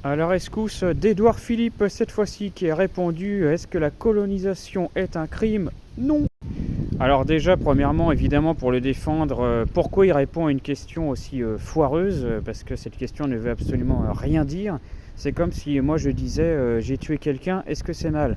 À la rescousse d'Édouard Philippe, cette fois-ci, qui a répondu: est-ce que la colonisation est un crime? Non. Alors déjà, premièrement, évidemment, pour le défendre, pourquoi il répond à une question aussi foireuse? Parce que cette question ne veut absolument rien dire. C'est comme si moi je disais j'ai tué quelqu'un, est-ce que c'est mal?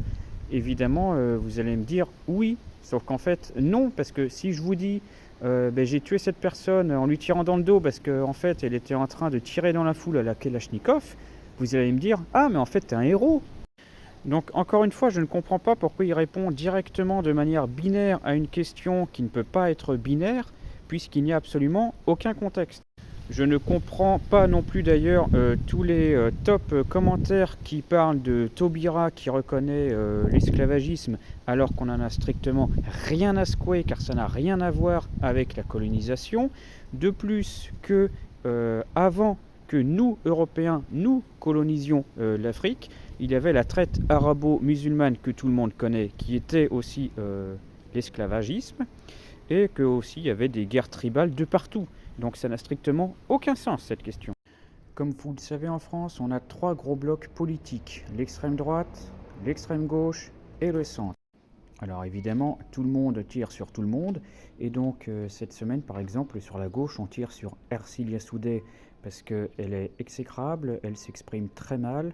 Évidemment, vous allez me dire oui, sauf qu'en fait non, parce que si je vous dis j'ai tué cette personne en lui tirant dans le dos parce qu'en fait elle était en train de tirer dans la foule à la Kalachnikov, vous allez me dire ah mais en fait t'es un héros. Donc encore une fois, je ne comprends pas pourquoi il répond directement de manière binaire à une question qui ne peut pas être binaire, puisqu'il n'y a absolument aucun contexte. Je ne comprends pas non plus d'ailleurs tous les top commentaires qui parlent de Taubira qui reconnaît l'esclavagisme alors qu'on n'en a strictement rien à secouer car ça n'a rien à voir avec la colonisation. De plus que avant que nous, Européens, nous colonisions l'Afrique, il y avait la traite arabo-musulmane que tout le monde connaît, qui était aussi l'esclavagisme, et que aussi il y avait des guerres tribales de partout. Donc ça n'a strictement aucun sens cette question. Comme vous le savez en France, on a trois gros blocs politiques, l'extrême droite, l'extrême gauche et le centre. Alors évidemment, tout le monde tire sur tout le monde, et donc cette semaine par exemple sur la gauche on tire sur Ercilia Soudé parce qu'elle est exécrable, elle s'exprime très mal,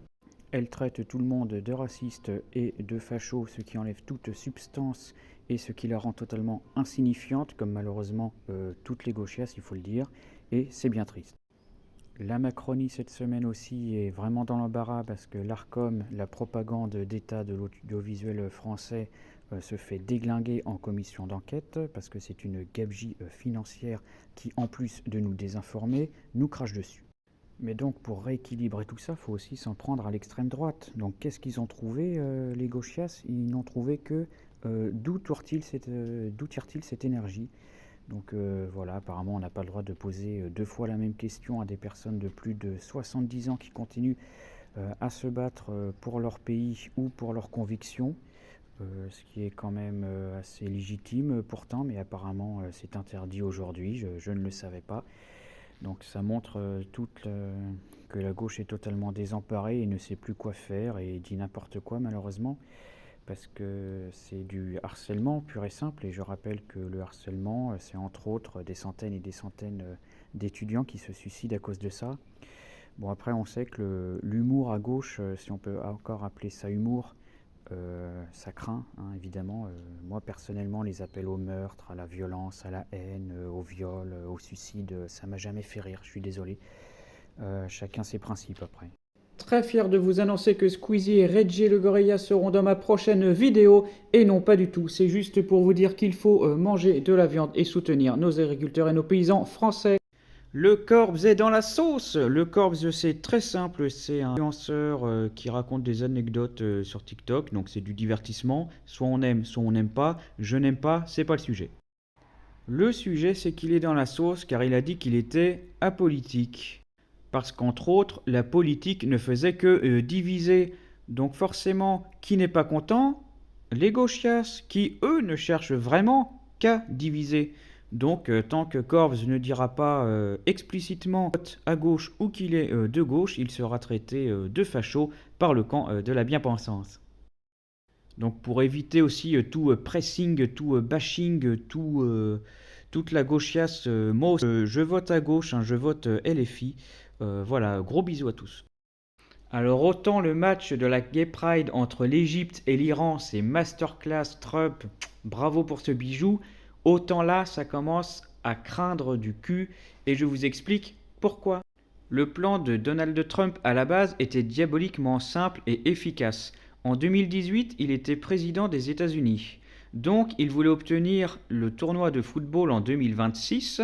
elle traite tout le monde de raciste et de facho, ce qui enlève toute substance et ce qui la rend totalement insignifiante, comme malheureusement toutes les gauchias, il faut le dire, et c'est bien triste. La Macronie cette semaine aussi est vraiment dans l'embarras parce que l'ARCOM, la propagande d'État de l'audiovisuel français, se fait déglinguer en commission d'enquête parce que c'est une gabegie financière qui, en plus de nous désinformer, nous crache dessus. Mais donc pour rééquilibrer tout ça, il faut aussi s'en prendre à l'extrême droite. Donc qu'est-ce qu'ils ont trouvé, les gauchias? Ils n'ont trouvé que d'où tire-t-il cette énergie? Donc voilà, apparemment on n'a pas le droit de poser deux fois la même question à des personnes de plus de 70 ans qui continuent à se battre pour leur pays ou pour leurs convictions, ce qui est quand même assez légitime pourtant, mais apparemment c'est interdit aujourd'hui, je ne le savais pas. Donc ça montre que la gauche est totalement désemparée et ne sait plus quoi faire et dit n'importe quoi malheureusement parce que c'est du harcèlement pur et simple et je rappelle que le harcèlement c'est entre autres des centaines et des centaines d'étudiants qui se suicident à cause de ça. Bon après on sait que l'humour à gauche, si on peut encore appeler ça humour, ça craint, hein, évidemment. Moi, personnellement, les appels au meurtre, à la violence, à la haine, au viol, au suicide, ça m'a jamais fait rire, je suis désolé. Chacun ses principes après. Très fier de vous annoncer que Squeezie et Reggie le Gorilla seront dans ma prochaine vidéo, et non pas du tout, c'est juste pour vous dire qu'il faut manger de la viande et soutenir nos agriculteurs et nos paysans français. Le Corbs est dans la sauce. Le Corbs, c'est très simple, c'est un influenceur qui raconte des anecdotes sur TikTok, donc c'est du divertissement. Soit on n'aime pas. Je n'aime pas, c'est pas le sujet. Le sujet, c'est qu'il est dans la sauce car il a dit qu'il était apolitique. Parce qu'entre autres, la politique ne faisait que diviser. Donc forcément, qui n'est pas content? Les gauchias, qui eux ne cherchent vraiment qu'à diviser. Donc tant que Corvs ne dira pas explicitement à gauche ou qu'il est de gauche, il sera traité de facho par le camp de la bien-pensance. Donc pour éviter aussi tout pressing, tout bashing, toute la gauchiasse, moi je vote à gauche, hein, je vote LFI. Voilà, gros bisous à tous. Alors autant le match de la Gay Pride entre l'Égypte et l'Iran, c'est masterclass Trump, bravo pour ce bijou, autant là ça commence à craindre du cul et je vous explique pourquoi. Le plan de Donald Trump à la base était diaboliquement simple et efficace. En 2018, il était président des États-Unis. Donc il voulait obtenir le tournoi de football en 2026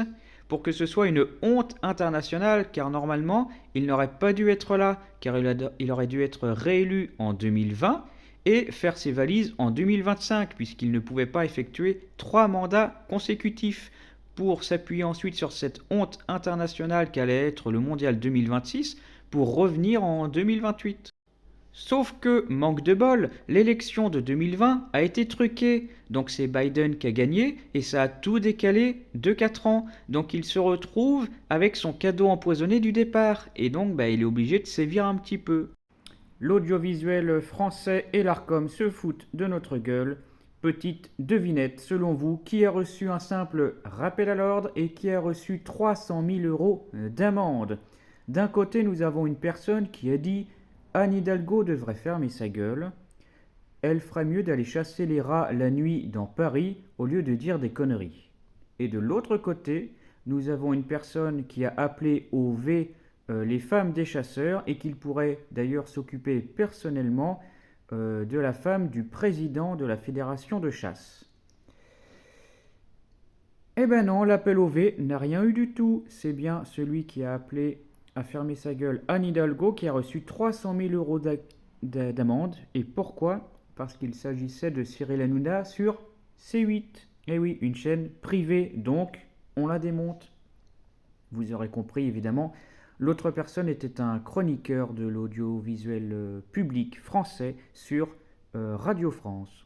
pour que ce soit une honte internationale, car normalement, il n'aurait pas dû être là, car il aurait dû être réélu en 2020 et faire ses valises en 2025, puisqu'il ne pouvait pas effectuer 3 mandats consécutifs pour s'appuyer ensuite sur cette honte internationale qu'allait être le mondial 2026 pour revenir en 2028. Sauf que, manque de bol, l'élection de 2020 a été truquée, donc c'est Biden qui a gagné et ça a tout décalé de 4 ans. Donc il se retrouve avec son cadeau empoisonné du départ et donc il est obligé de sévir un petit peu. L'audiovisuel français et l'Arcom se foutent de notre gueule. Petite devinette, selon vous, qui a reçu un simple rappel à l'ordre et qui a reçu 300 000 euros d'amende? D'un côté, nous avons une personne qui a dit Anne Hidalgo devrait fermer sa gueule. Elle ferait mieux d'aller chasser les rats la nuit dans Paris au lieu de dire des conneries. Et de l'autre côté, nous avons une personne qui a appelé au V les femmes des chasseurs et qu'il pourrait d'ailleurs s'occuper personnellement de la femme du président de la fédération de chasse. Eh ben non, l'appel au V n'a rien eu du tout. C'est bien celui qui a appelé à fermer sa gueule Anne Hidalgo qui a reçu 300 000 euros d'amende. Et pourquoi? Parce qu'il s'agissait de Cyril Hanouna sur C8. Eh oui, une chaîne privée, donc on la démonte. Vous aurez compris évidemment, l'autre personne était un chroniqueur de l'audiovisuel public français sur Radio France.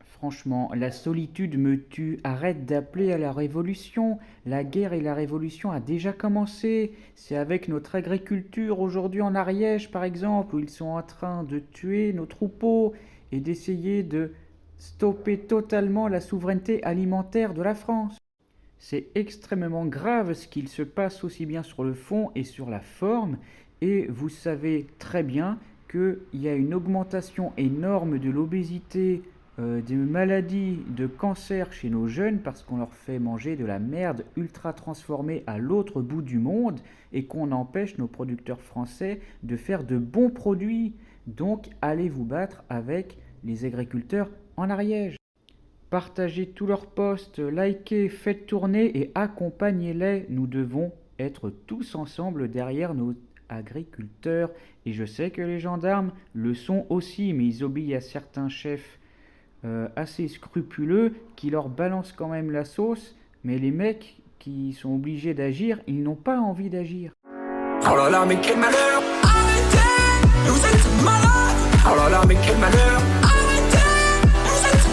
Franchement, la solitude me tue. Arrête d'appeler à la révolution. La guerre et la révolution a déjà commencé. C'est avec notre agriculture aujourd'hui en Ariège, par exemple, où ils sont en train de tuer nos troupeaux et d'essayer de stopper totalement la souveraineté alimentaire de la France. C'est extrêmement grave ce qu'il se passe aussi bien sur le fond et sur la forme. Et vous savez très bien qu'il y a une augmentation énorme de l'obésité, des maladies de cancer chez nos jeunes parce qu'on leur fait manger de la merde ultra transformée à l'autre bout du monde et qu'on empêche nos producteurs français de faire de bons produits. Donc allez vous battre avec les agriculteurs en Ariège. Partagez tous leurs posts, likez, faites tourner et accompagnez-les. Nous devons être tous ensemble derrière nos agriculteurs. Et je sais que les gendarmes le sont aussi, mais ils obéissent à certains chefs assez scrupuleux qui leur balancent quand même la sauce, mais les mecs qui sont obligés d'agir, ils n'ont pas envie d'agir. Oh là là, mais quel malheur! Arrêtez! Vous êtes malade! Oh là là, mais quel malheur! Arrêtez! Vous êtes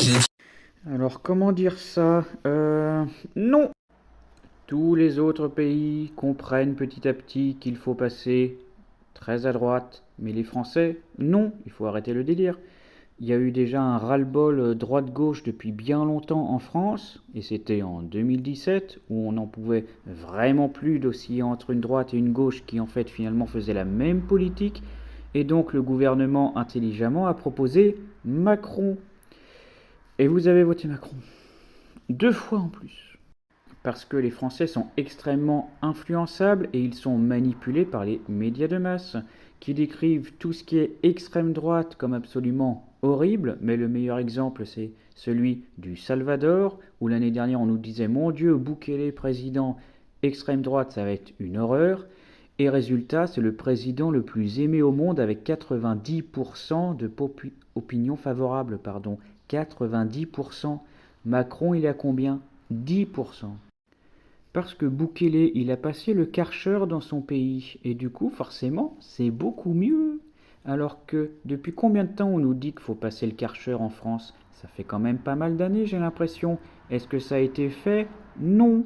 malade! Alors comment dire ça? Non! Tous les autres pays comprennent petit à petit qu'il faut passer très à droite, mais les Français, non, il faut arrêter le délire. Il y a eu déjà un ras-le-bol droite-gauche depuis bien longtemps en France, et c'était en 2017, où on n'en pouvait vraiment plus d'osciller entre une droite et une gauche qui en fait finalement faisait la même politique, et donc le gouvernement intelligemment a proposé Macron. Et vous avez voté Macron. 2 fois en plus. Parce que les Français sont extrêmement influençables et ils sont manipulés par les médias de masse qui décrivent tout ce qui est extrême droite comme absolument horrible, mais le meilleur exemple c'est celui du Salvador, où l'année dernière on nous disait mon Dieu, Bukele président, extrême droite ça va être une horreur, et résultat c'est le président le plus aimé au monde avec 90% de opinion favorable, 90%. Macron il a combien? 10%. Parce que Bukele, il a passé le Karcher dans son pays, et du coup, forcément, c'est beaucoup mieux. Alors que, depuis combien de temps on nous dit qu'il faut passer le Karcher en France? Ça fait quand même pas mal d'années, j'ai l'impression. Est-ce que ça a été fait? Non.